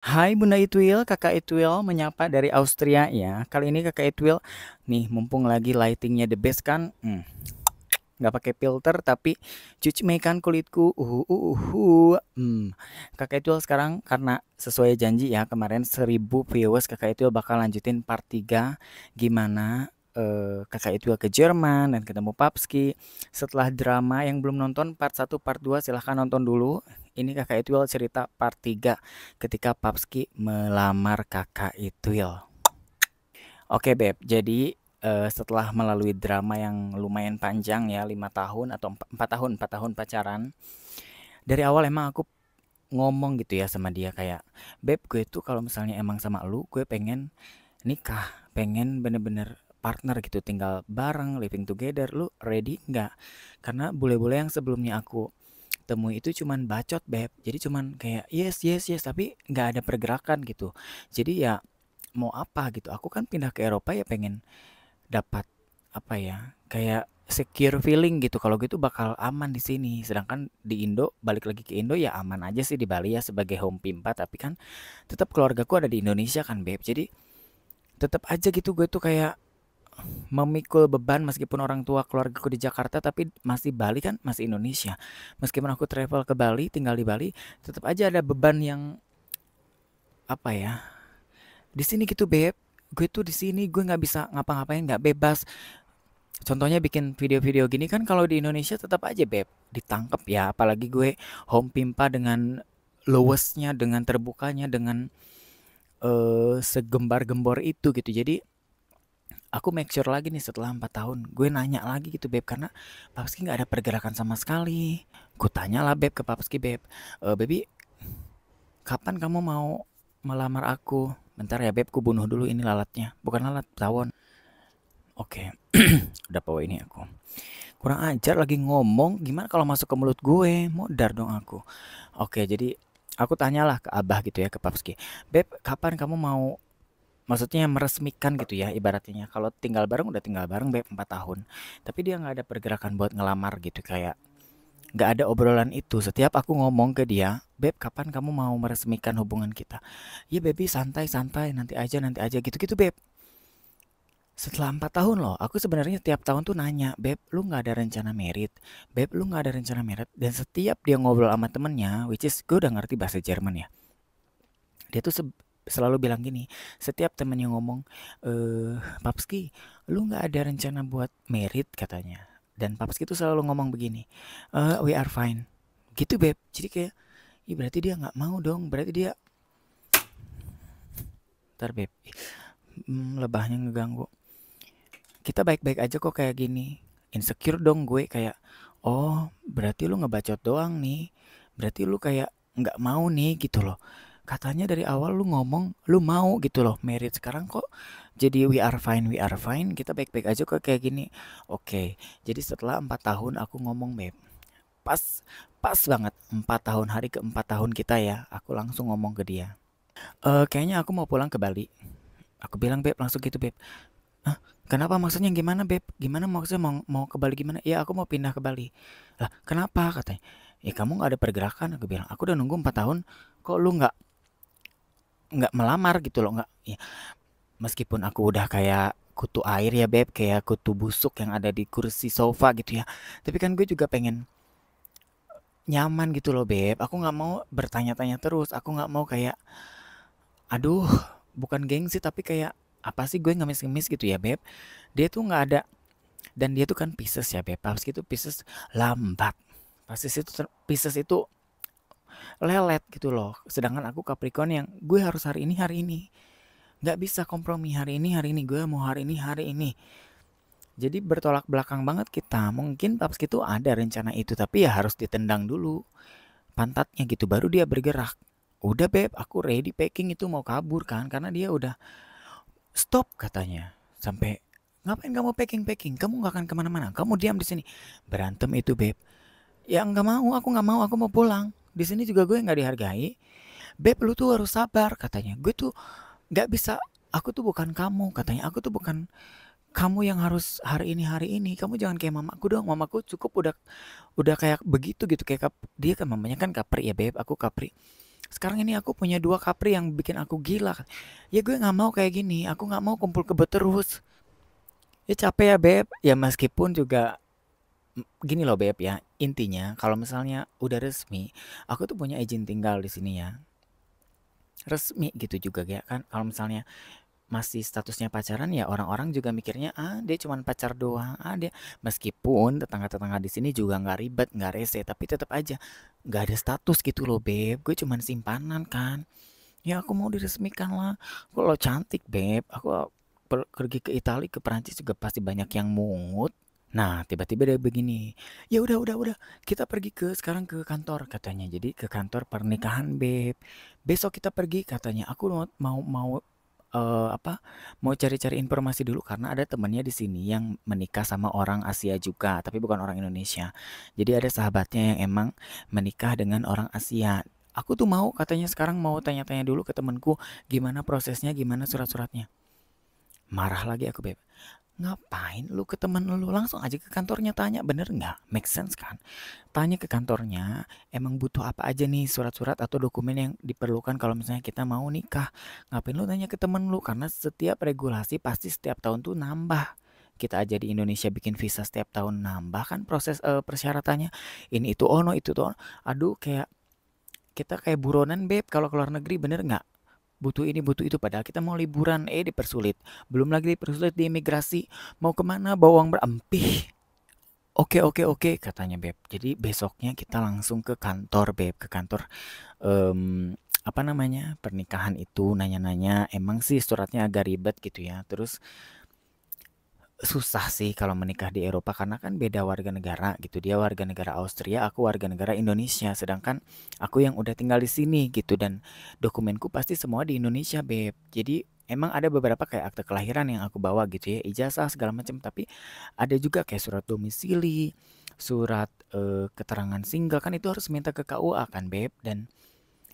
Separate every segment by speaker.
Speaker 1: Hai Bunda Itwil, Kakak Itwil menyapa dari Austria ya. Kali ini Kakak Itwil, nih mumpung lagi lightingnya the best kan, nggak pakai filter tapi cuci mekan kulitku, Kakak Itwil sekarang karena sesuai janji ya kemarin 1.000 viewers Kakak Itwil bakal lanjutin part 3 gimana Kakak Itwil ke Jerman dan ketemu Papski. Setelah drama yang belum nonton part 1 part 2 silahkan nonton dulu. Ini Kakak Itwil cerita part 3 ketika Papski melamar Kakak Itwil. Oke Beb, jadi setelah melalui drama yang lumayan panjang ya, 5 tahun atau 4 tahun pacaran. Dari awal emang aku ngomong gitu ya sama dia kayak, Beb gue tuh kalau misalnya emang sama lu, gue pengen nikah, pengen bener-bener partner gitu, tinggal bareng, living together, lu ready nggak? Karena bule-bule yang sebelumnya aku temui itu cuman bacot Beb, jadi cuman kayak yes yes yes tapi nggak ada pergerakan gitu. Jadi ya mau apa gitu, aku kan pindah ke Eropa ya pengen dapat apa ya, kayak secure feeling gitu kalau gitu bakal aman di sini. Sedangkan di Indo balik lagi ke Indo ya aman aja sih di Bali ya sebagai home pimpa, tapi kan tetap keluargaku ada di Indonesia kan Beb. Jadi tetap aja gitu gue tuh kayak memikul beban meskipun orang tua keluargaku di Jakarta tapi masih Bali kan masih Indonesia. Meskipun aku travel ke Bali, tinggal di Bali, tetap aja ada beban yang apa ya, di sini gitu Beb. Gue tuh di sini gue nggak bisa ngapa-ngapain, nggak bebas. Contohnya bikin video-video gini kan kalau di Indonesia tetap aja Beb ditangkap ya, apalagi gue home pimpa dengan luwesnya, dengan terbukanya, dengan segembar-gembor itu gitu. Jadi aku make sure lagi nih setelah 4 tahun, gue nanya lagi gitu Beb karena Papski nggak ada pergerakan sama sekali. Gue tanya lah Beb ke Papski, Beb, Baby kapan kamu mau melamar aku? Bentar ya Beb, ku bunuh dulu ini lalatnya, bukan lalat, tawon. Oke, udah bawa ini aku. Kurang ajar lagi ngomong, gimana kalau masuk ke mulut gue? Modar dong aku. Oke, jadi aku tanyalah ke Abah gitu ya, ke Papski. Beb, kapan kamu mau maksudnya meresmikan gitu ya ibaratnya. Kalau tinggal bareng udah tinggal bareng Beb 4 tahun. Tapi dia nggak ada pergerakan buat ngelamar gitu kayak nggak ada obrolan itu. Setiap aku ngomong ke dia, Beb, kapan kamu mau meresmikan hubungan kita? Ya, baby, santai-santai, nanti aja gitu-gitu, Beb. Setelah 4 tahun loh, aku sebenarnya tiap tahun tuh nanya, Beb, lu nggak ada rencana merit? Beb, lu nggak ada rencana merit? Dan setiap dia ngobrol sama temennya, which is gue udah ngerti bahasa Jerman ya. Dia tuh selalu bilang gini, setiap temennya ngomong, Papski, lu nggak ada rencana buat merit katanya. Dan Papski tuh selalu ngomong begini, we are fine. Gitu, Beb. Jadi kayak, ya berarti dia nggak mau dong. Berarti dia, ntar Beb, lebahnya ngeganggu. Kita baik-baik aja kok kayak gini. Insecure dong gue kayak, oh berarti lu ngebacot doang nih. Berarti lu kayak nggak mau nih gitu loh. Katanya dari awal lu ngomong lu mau gitu loh merit, sekarang kok jadi we are fine, kita baik-baik aja kok kayak gini. Oke, jadi setelah 4 tahun aku ngomong Beb, pas pas banget 4 tahun, hari keempat tahun kita ya, aku langsung ngomong ke dia, kayaknya aku mau pulang ke Bali. Aku bilang Beb langsung gitu Beb. Hah? Kenapa maksudnya gimana Beb? Gimana maksudnya mau ke Bali gimana? Ya aku mau pindah ke Bali. Lah kenapa katanya? Ya kamu nggak ada pergerakan. Aku bilang aku udah nunggu 4 tahun. Kok lu nggak melamar gitu loh, nggak ya, meskipun aku udah kayak kutu air ya Beb, kayak kutu busuk yang ada di kursi sofa gitu ya, tapi kan gue juga pengen nyaman gitu loh Beb. Aku nggak mau bertanya-tanya terus, aku nggak mau kayak aduh, bukan gengsi tapi kayak apa sih gue ngemis-ngemis gitu ya Beb. Dia tuh nggak ada, dan dia tuh kan Pisces ya Beb, Papski itu Pisces lambat, Pisces itu lelet gitu loh, sedangkan aku Capricorn yang gue harus hari ini, nggak bisa kompromi hari ini gue mau hari ini. Jadi bertolak belakang banget kita. Mungkin Papski itu ada rencana itu tapi ya harus ditendang dulu pantatnya gitu baru dia bergerak. Udah Beb, aku ready packing itu mau kabur kan karena dia udah stop katanya. Sampai ngapain kamu packing packing? Kamu nggak akan kemana-mana. Kamu diam di sini. Berantem itu Beb. Ya nggak mau, aku nggak mau, aku mau pulang. Di sini juga gue nggak dihargai. Beb, lu tuh harus sabar katanya. Gue tuh nggak bisa. Aku tuh bukan kamu katanya. Aku tuh bukan kamu yang harus hari ini hari ini. Kamu jangan kayak mamaku dong. Mamaku cukup udah kayak begitu gitu kayak dia kan mamanya kan Kapri ya Beb. Aku Kapri. Sekarang ini aku punya 2 Capri yang bikin aku gila. Ya gue nggak mau kayak gini, aku nggak mau kumpul kebo terus. Ya capek ya Beb, ya meskipun juga gini loh Beb ya, intinya kalau misalnya udah resmi, aku tuh punya izin tinggal di sini ya. Resmi gitu juga ya kan. Kalau misalnya masih statusnya pacaran ya orang-orang juga mikirnya ah dia cuman pacar doang, ah dia meskipun tetangga-tetangga di sini juga nggak ribet, nggak rese, tapi tetap aja nggak ada status gitu loh Beb. Gue cuman simpanan kan. Ya aku mau diresmikan lah. Kalau cantik Beb, aku pergi ke Italia, ke Perancis juga pasti banyak yang mungut. Nah, tiba-tiba dia begini, ya udah, kita pergi sekarang ke kantor katanya. Jadi ke kantor pernikahan Beb. Besok kita pergi katanya. Aku mau apa? Mau cari-cari informasi dulu karena ada temannya di sini yang menikah sama orang Asia juga, tapi bukan orang Indonesia. Jadi ada sahabatnya yang emang menikah dengan orang Asia. Aku tuh mau katanya sekarang mau tanya-tanya dulu ke temanku gimana prosesnya, gimana surat-suratnya. Marah lagi aku Beb. Ngapain lu ke temen lu? Langsung aja ke kantornya tanya, bener nggak? Make sense kan? Tanya ke kantornya, emang butuh apa aja nih surat-surat atau dokumen yang diperlukan kalau misalnya kita mau nikah. Ngapain lu tanya ke temen lu? Karena setiap regulasi pasti setiap tahun tuh nambah. Kita aja di Indonesia bikin visa setiap tahun nambah kan proses persyaratannya. Ini itu ono itu tuh ono. Aduh kayak kita kayak buronan beb kalau keluar negeri bener nggak? Butuh ini butuh itu padahal kita mau liburan dipersulit. Belum lagi dipersulit di imigrasi. Mau kemana bawa uang berempih. Oke katanya Beb. Jadi besoknya kita langsung ke kantor Beb, ke kantor apa namanya pernikahan itu nanya-nanya. Emang sih suratnya agak ribet gitu ya. Terus susah sih kalau menikah di Eropa karena kan beda warga negara gitu. Dia warga negara Austria, aku warga negara Indonesia. Sedangkan aku yang udah tinggal di sini gitu dan dokumenku pasti semua di Indonesia, Beb. Jadi emang ada beberapa kayak akte kelahiran yang aku bawa gitu ya, ijazah segala macam, tapi ada juga kayak surat domisili, surat keterangan single kan itu harus minta ke KUA kan, Beb. Dan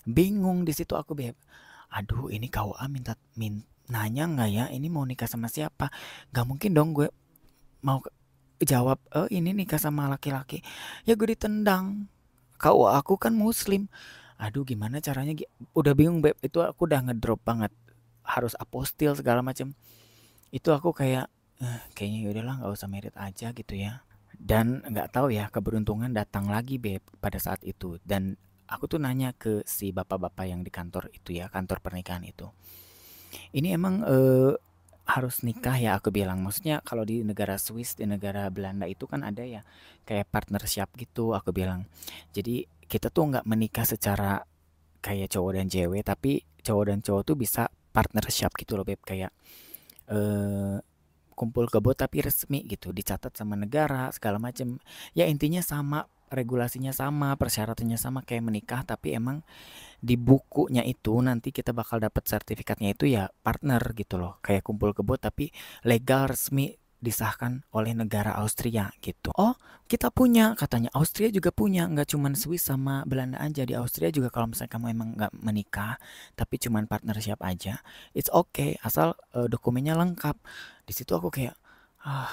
Speaker 1: bingung di situ aku Beb. Aduh ini KUA nanya nggak ya ini mau nikah sama siapa? Gak mungkin dong gue mau jawab ini nikah sama laki-laki. Ya gue ditendang. KUA aku kan muslim. Aduh gimana caranya? Udah bingung Beb. Itu aku udah ngedrop banget. Harus apostil segala macam. Itu aku kayak kayaknya yaudahlah nggak usah merit aja gitu ya. Dan nggak tahu ya keberuntungan datang lagi Beb pada saat itu. Dan aku tuh nanya ke si bapak-bapak yang di kantor itu ya, kantor pernikahan itu. Ini emang harus nikah ya aku bilang. Maksudnya kalau di negara Swiss, di negara Belanda itu kan ada ya kayak partnership gitu aku bilang. Jadi kita tuh nggak menikah secara kayak cowok dan cewek, tapi cowok dan cowok tuh bisa partnership gitu loh Beb. Kayak eh kumpul kebo tapi resmi gitu, dicatat sama negara segala macem. Ya intinya sama, regulasinya sama, persyaratannya sama kayak menikah, tapi emang di bukunya itu nanti kita bakal dapat sertifikatnya itu ya partner gitu loh. Kayak kumpul kebo tapi legal resmi disahkan oleh negara Austria gitu. Oh, kita punya katanya. Austria juga punya, nggak cuman Swiss sama Belanda aja. Di Austria juga kalau misalnya kamu emang nggak menikah, tapi cuman partnership aja, it's okay asal dokumennya lengkap. Di situ aku kayak,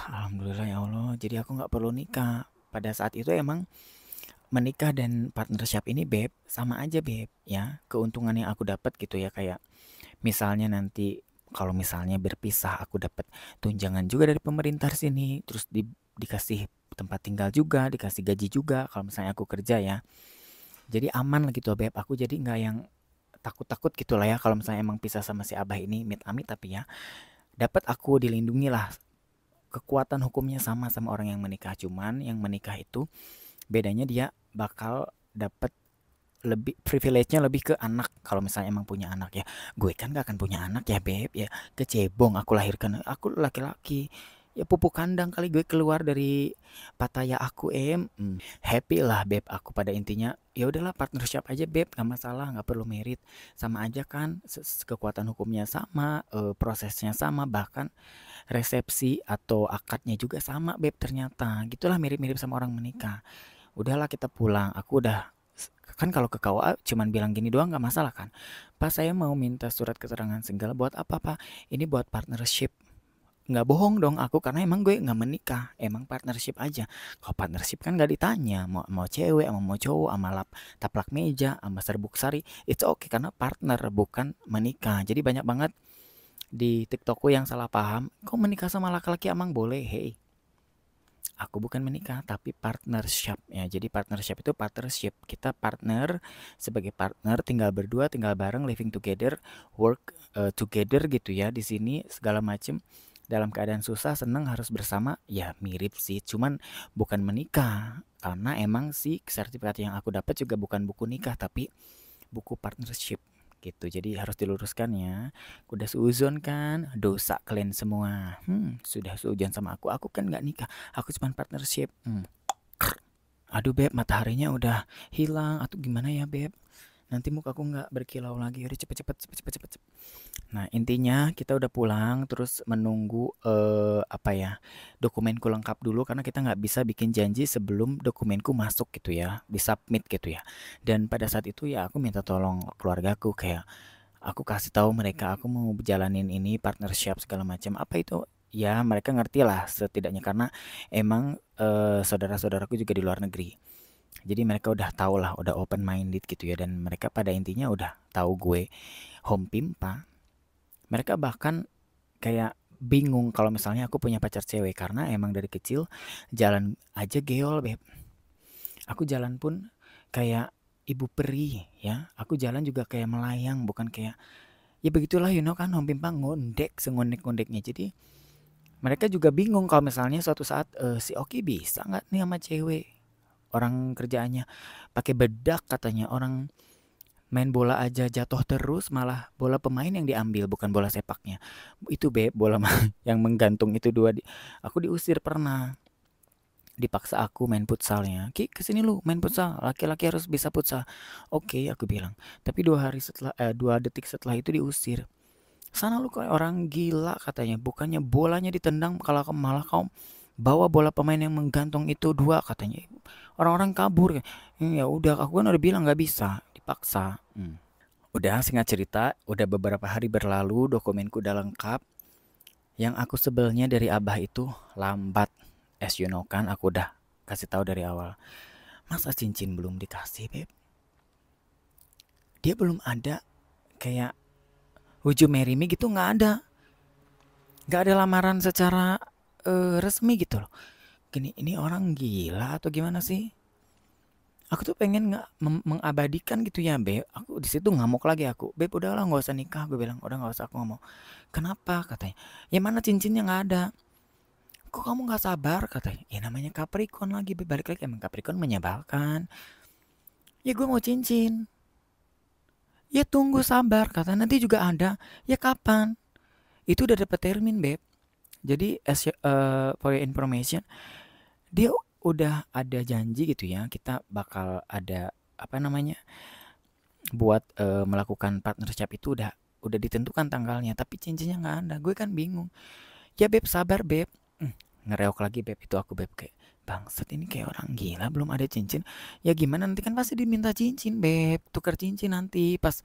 Speaker 1: alhamdulillah ya Allah. Jadi aku nggak perlu nikah. Pada saat itu emang menikah dan partnership ini Beb sama aja Beb ya. Keuntungan yang aku dapat gitu ya kayak misalnya nanti kalau misalnya berpisah aku dapat tunjangan juga dari pemerintah sini, terus dikasih tempat tinggal juga, dikasih gaji juga kalau misalnya aku kerja ya. Jadi aman lah gitu Beb. Aku jadi nggak yang takut-takut gitu lah ya kalau misalnya emang pisah sama si Abah ini amit-amit, tapi ya dapat aku dilindungi lah, kekuatan hukumnya sama orang yang menikah. Cuman yang menikah itu bedanya dia bakal dapat lebih privilege-nya lebih ke anak kalau misalnya emang punya anak ya. Gue kan gak akan punya anak ya Beb ya. Kecebong aku lahirkan, aku laki-laki. Ya pupuk kandang kali gue keluar dari pataya aku happy lah Beb aku pada intinya. Ya udahlah partnership aja Beb, gak masalah, gak perlu merit. Sama aja kan, kekuatan hukumnya sama, prosesnya sama, bahkan resepsi atau akadnya juga sama Beb ternyata. Gitulah mirip-mirip sama orang menikah. Udahlah kita pulang, aku udah kan kalau ke KUA cuman bilang gini doang nggak masalah kan. Pas saya mau minta surat keterangan segala buat apa Pak? Ini buat partnership. nggak bohong dong aku, karena emang gue nggak menikah, emang partnership aja. Kalau partnership kan nggak ditanya mau mau cewek sama mau cowok sama taplak meja sama serbuk sari, it's okay karena partner bukan menikah. Jadi banyak banget di TikTokku yang salah paham, kok menikah sama laki-laki emang boleh? Hey, aku bukan menikah tapi partnership ya. Jadi partnership itu partnership. Kita partner, sebagai partner tinggal berdua, tinggal bareng, living together, work together gitu ya. Di sini segala macem dalam keadaan susah, senang harus bersama. Ya mirip sih, cuman bukan menikah. Karena emang sih sertifikat yang aku dapat juga bukan buku nikah tapi buku partnership gitu. Jadi harus diluruskan ya. Udah seuzon kan? Dosa kalian semua. Sudah seuzon sama aku kan nggak nikah. Aku cuma partnership. Aduh beb, mataharinya udah hilang. Atau gimana ya beb? Nanti muka aku nggak berkilau lagi. Udah cepet. Nah intinya kita udah pulang, terus menunggu apa ya, dokumenku lengkap dulu karena kita nggak bisa bikin janji sebelum dokumenku masuk gitu ya, disubmit gitu ya. Dan pada saat itu ya aku minta tolong keluargaku, kayak aku kasih tahu mereka aku mau jalanin ini partnership segala macam. Apa itu? Ya mereka ngerti lah setidaknya karena emang saudara-saudaraku juga di luar negeri. Jadi mereka udah tahu lah, udah open minded gitu ya, dan mereka pada intinya udah tahu gue home pimpa. Mereka bahkan kayak bingung kalau misalnya aku punya pacar cewek karena emang dari kecil jalan aja geol beb. Aku jalan pun kayak ibu peri ya. Aku jalan juga kayak melayang, bukan kayak, ya begitulah kan home pimpa ngondek sengondek-ngondeknya. Jadi mereka juga bingung kalau misalnya suatu saat si Oki bisa nggak nih sama cewek. Orang kerjaannya pakai bedak katanya, orang main bola aja jatuh terus, malah bola pemain yang diambil bukan bola sepaknya. Itu beb, bola yang menggantung itu dua aku diusir pernah. Dipaksa aku main futsalnya. Ki kesini lu main futsal, laki-laki harus bisa futsal. Oke, aku bilang. Tapi 2 detik setelah itu diusir. Sana lu kayak orang gila katanya. Bukannya bolanya ditendang, kalau malah kau bawa bola pemain yang menggantung itu dua katanya. Orang-orang kabur. Ya udah, aku kan udah bilang nggak bisa, dipaksa. Udah singkat cerita, udah beberapa hari berlalu, dokumenku udah lengkap. Yang aku sebelnya dari Abah itu lambat. As you know kan, aku udah kasih tahu dari awal. Masa cincin belum dikasih, beb? Dia belum ada kayak would you marry me gitu, nggak ada. Nggak ada lamaran secara resmi gitu loh. Gini, ini orang gila atau gimana sih? Aku tuh pengen nggak mengabadikan gitu ya beb. Aku di situ ngamuk lagi aku. Beb udahlah nggak usah nikah, gue bilang udah nggak usah, aku ngomong. Kenapa katanya? Ya mana cincinnya nggak ada. Kok kamu nggak sabar katanya? Ya namanya Capricorn lagi, beb. Balik lagi emang Capricorn menyebalkan. Ya gue mau cincin. Ya tunggu sabar kata, nanti juga ada. Ya kapan? Itu udah dapet termin beb. Jadi for your information, dia udah ada janji gitu ya, kita bakal ada apa namanya, buat melakukan partnership itu udah ditentukan tanggalnya, tapi cincinnya nggak ada. Gue kan bingung. Ya beb sabar beb. Ngereok lagi beb, itu aku beb kayak bangsat, ini kayak orang gila belum ada cincin. Ya gimana, nanti kan pasti diminta cincin beb, tukar cincin nanti pas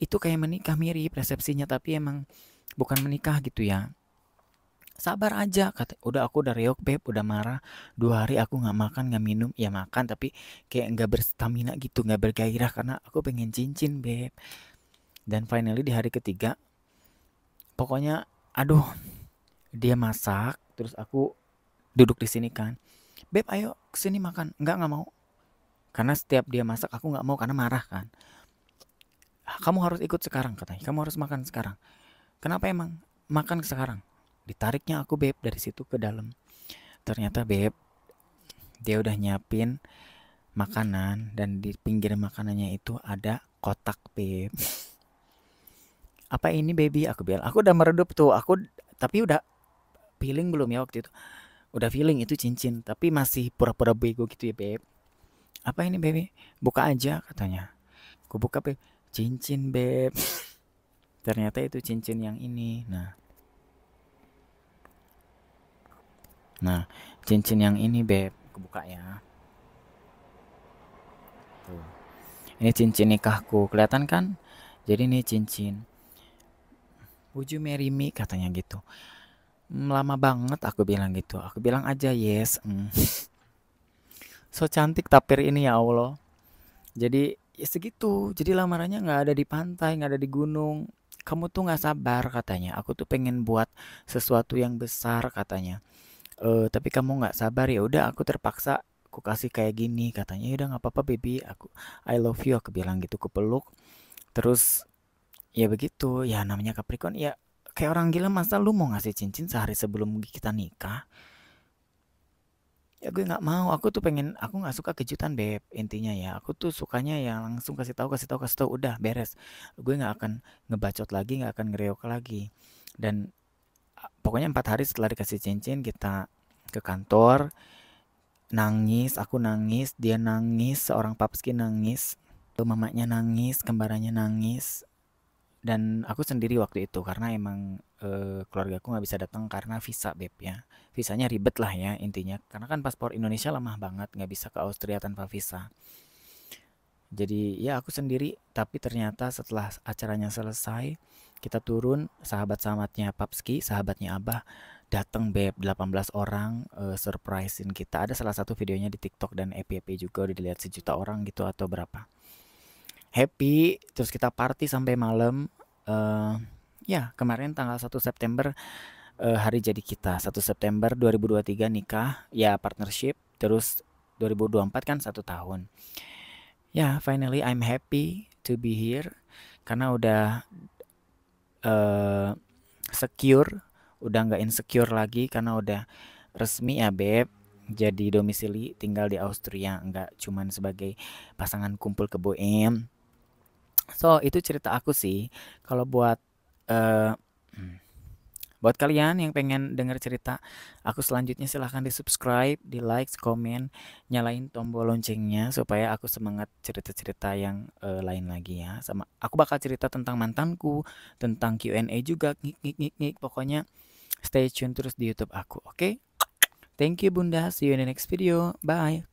Speaker 1: itu kayak menikah, mirip resepsinya tapi emang bukan menikah gitu ya. Sabar aja kata, aku udah reok beb, udah marah. 2 hari aku nggak makan nggak minum, ya makan tapi kayak nggak berstamina gitu, nggak bergairah karena aku pengen cincin beb. Dan finally di hari ketiga, pokoknya aduh, dia masak terus aku duduk di sini kan, beb ayo kesini makan, nggak mau, karena setiap dia masak aku nggak mau karena marah kan. Kamu harus ikut sekarang katanya, kamu harus makan sekarang. Kenapa emang? Makan sekarang. Ditariknya aku beb dari situ ke dalam. Ternyata beb, dia udah nyiapin makanan dan di pinggir makanannya itu ada kotak beb. Apa ini baby? Aku bilang. Aku udah meredup tuh. Tapi udah feeling belum ya waktu itu? Udah feeling itu cincin, tapi masih pura-pura bego gitu ya beb. Apa ini baby? Buka aja katanya. Aku buka beb. Cincin beb. Ternyata itu cincin yang ini. Nah, cincin yang ini beb, aku buka ya. Tuh. Ini cincin nikahku, kelihatan kan? Jadi ini cincin. Would you marry me katanya gitu. Lama banget aku bilang gitu. Aku bilang aja yes. So cantik tapir ini ya Allah. Jadi ya segitu. Jadi lamarannya nggak ada di pantai, nggak ada di gunung. Kamu tuh nggak sabar katanya. Aku tuh pengen buat sesuatu yang besar katanya. Tapi kamu nggak sabar, ya udah aku terpaksa aku kasih kayak gini katanya. Ya udah nggak apa-apa baby, aku I love you aku bilang gitu, aku peluk. Terus ya begitu, ya namanya Capricorn ya kayak orang gila, masa lu mau ngasih cincin sehari sebelum kita nikah? Ya gue nggak mau, aku tuh pengen, aku nggak suka kejutan beb, intinya ya. Aku tuh sukanya yang langsung kasih tahu, kasih tahu, kasih tahu, udah beres. Gue nggak akan ngebacot lagi, nggak akan ngereok lagi. Dan pokoknya 4 hari setelah dikasih cincin kita ke kantor, nangis, aku nangis, dia nangis, seorang papski nangis, mamanya nangis, kembarannya nangis, dan aku sendiri waktu itu karena emang keluargaku nggak bisa datang karena visa beb ya. Visanya ribet lah ya intinya, karena kan paspor Indonesia lemah banget, nggak bisa ke Austria tanpa visa. Jadi ya aku sendiri, tapi ternyata setelah acaranya selesai, kita turun, sahabat-sahabatnya Papski, sahabatnya Abah, dateng beb 18 orang, surprisein kita. Ada salah satu videonya di TikTok dan FYP juga udah dilihat 1 juta orang gitu atau berapa. Happy, terus kita party sampai malam. eh Ya, kemarin tanggal 1 September, hari jadi kita. 1 September 2023 nikah, ya partnership, terus 2024 kan 1 tahun. Ya, finally I'm happy to be here karena udah eh secure, udah nggak insecure lagi karena udah resmi ya beb. Jadi domisili tinggal di Austria, nggak cuman sebagai pasangan kumpul ke Boem. So itu cerita aku sih. Kalau eh buat kalian yang pengen denger cerita aku selanjutnya, silahkan di subscribe, di like, komen, nyalain tombol loncengnya supaya aku semangat cerita-cerita yang lain lagi ya. Sama aku bakal cerita tentang mantanku, tentang Q&A juga, ngik ngik ngik ngik. Pokoknya stay tune terus di YouTube aku, oke? Thank you Bunda, see you in the next video, bye.